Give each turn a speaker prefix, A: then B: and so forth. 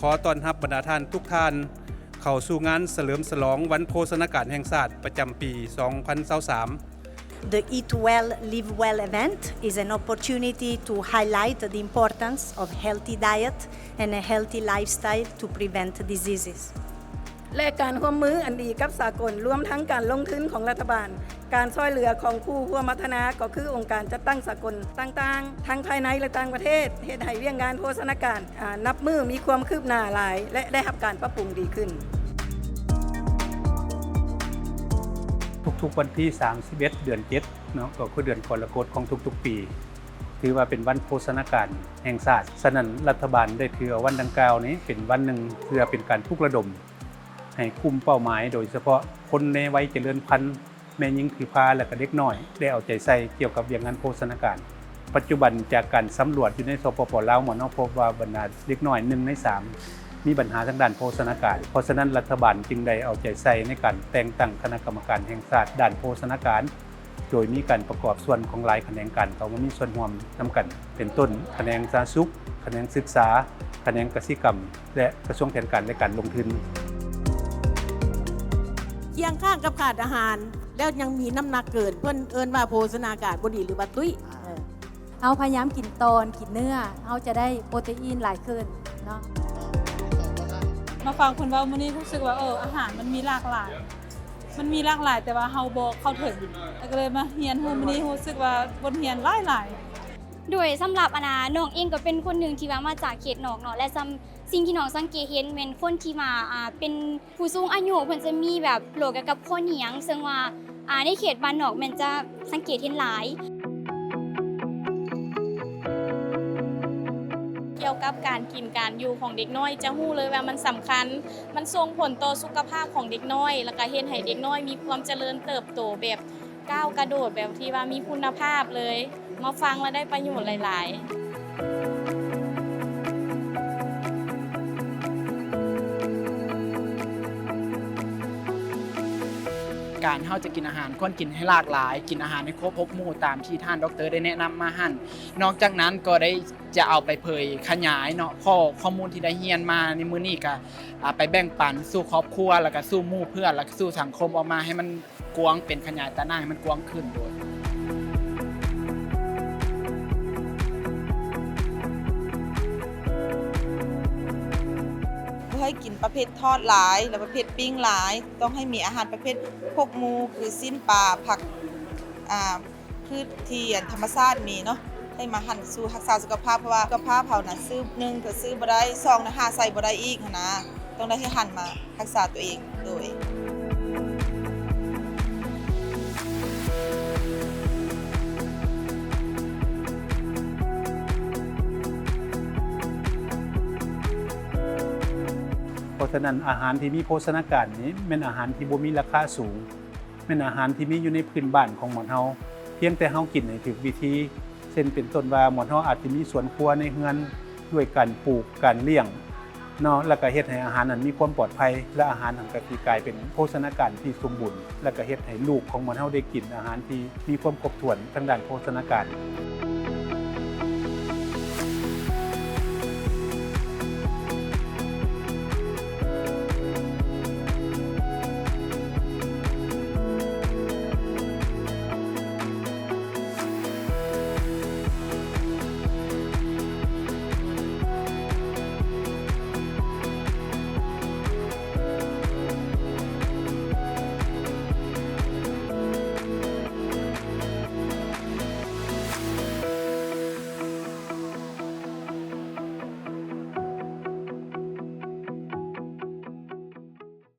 A: ขอต้อนรับบรรดาท่านทุกท่านเข้าสู่งานเฉลิมฉลองวันโภชนาการแห่งชาติประจำปี 2023
B: The Eat Well, Live Well event is an opportunity to highlight the importance of healthy diet and a healthy lifestyle to prevent diseases.
C: และการร่วมมืออันดีกับสากลรวมทั้งการลงทุนของรัฐบาลการช่วยเหลือของผู้ร่วมพัฒนาก็คือองค์การจัดตั้งสากลต่างๆทั้งภายในและต่างประเทศเฮ็ดให้เรื่องงานโภชนาการนับมือมีความคืบหน้าหลายและได้รับการปรับปรุงดีขึ้น
A: ทุกๆวันที่31เดือน7เนาะก็คือเดือนกรกฎของทุกๆปีถือว่าเป็นวันโภชนาการแห่งชาติฉะนั้นรัฐบาลได้ถือวันดังกล่าวนี้เป็นวันหนึ่งเพื่อเป็นการปลุกระดมให้กลุ่มเป้าหมายโดยเฉพาะคนในวัยเจริญพันธุ์แม่หญิงถือพาและก็เด็กน้อยได้เอาใจใส่เกี่ยวกับเรื่องงานโภชนาการปัจจุบันจากการสำรวจอยู่ในสปป.ลาวหมอเนาะพบว่าบรรดาเด็กน้อย1ใน3มีปัญหาทางด้านโภชนาการเพราะฉะนั้นรัฐบาลจึงได้เอาใจใส่ในการแต่งตั้งคณะกรรมการแห่งชาติด้านโภชนาการโดยมีการประกอบส่วนของหลายแขนงการเข้ามามีส่วนร่วมนำกันเป็นต้นแขนงสาธารณสุขแขนงศึกษาแขนงกสิกรรมและกระทรวงแผนการและการลงทุน
D: เคียงข้างกับขาดอาหารแล้วยังมีน้ำหนักเกินเพิ่นเอิ้นว่าโภชนาการบ่ดีหรือว่าตุ้ย
E: เอาพยายามกินตอนกินเนื้อเอาจะได้โปรตีนหลายขึ้นเนาะ
F: มาฟังคนว่ามื้อนี้รู้สึกว่าอาหารมันมีหลากหลายแต่ว่าเฮาบ่เข้าถึงแล้วก็เลยมาเรียนมื้อนี้รู้สึกว่าบทเรียนหลาย
G: โดยสำหรับน้องเองก็เป็นคนหนึ่งที่ว่ามาจากเขตนอกเนาะและสิ่งที่น้องสังเกตเห็นเป็นคนที่มาเป็นผู้สูงอายุเพิ่นจะมีแบบโรคเกี่ยวกับข้อเหนียงซึ่งว่าในเขตบ้านนอกมันจะสังเกตเห็นหลาย
H: เกี่ยวกับการกินการอยู่ของเด็กน้อยจะฮู้เลยว่ามันสำคัญมันส่งผลต่อสุขภาพของเด็กน้อยแล้วก็เฮ็ดให้เด็กน้อยมีความเจริญเติบโตแบบก้าวกระโดดแบบที่ว่ามีคุณภาพเลยมาฟังแล้วได้ประโยชน์หลายๆ
I: การเฮาจะกินอาหารควรกินให้หลากหลายกินอาหารให้ครบ6หมู่ตามที่ท่านดรได้แนะนำมาหั่นนอกจากนั้นก็ได้จะเอาไปเผยขยายเนาะข้อมูลที่ได้เรียนมาในมื้อนี้ก็ไปแบ่งปันสู่ครอบครัวแล้วก็สู่หมู่เพื่อนแล้วก็สู่สังคมออกมาให้มันกว้างเป็นขยายตาหน้าให้มันกว้างขึ้นด้วย
J: ให้กินประเภททอดหลายและประเภทปิ้งหลายต้องให้มีอาหารประเภทพวกหมูคือสิ้นปลาผักพืชที่ธรรมชาติมีเนาะให้มาหั่นสู่รักษาสุขภาพเพราะว่าสุขภาพเฮาน่ะซื้อ1ก็ซื้อบ่ได้2น่ะหาใส่บ่ได้อีกนะต้องได้ให้หั่นมารักษาตัวเองโดย
A: เพราะฉะนั้นอาหารที่มีโภชนาการนี้เป็นอาหารที่บ่มีราคาสูงเป็นอาหารที่มีอยู่ในพื้นบ้านของหมอนเฮาเพียงแต่เฮากินให้ถูกวิธีเช่นเป็นต้นว่าหมอนเฮาอาจจะมีสวนครัวในเรือนด้วยการปลูกการเลี้ยงเนาะแล้วก็เฮ็ดให้อาหารนั้นมีความปลอดภัยและอาหารนั้นก็สิกลายเป็นโภชนาการที่สมบูรณ์แล้วก็เฮ็ดให้ลูกของหมอนเฮาได้กินอาหารที่มีความครบถ้วนทางด้านโภชนาการ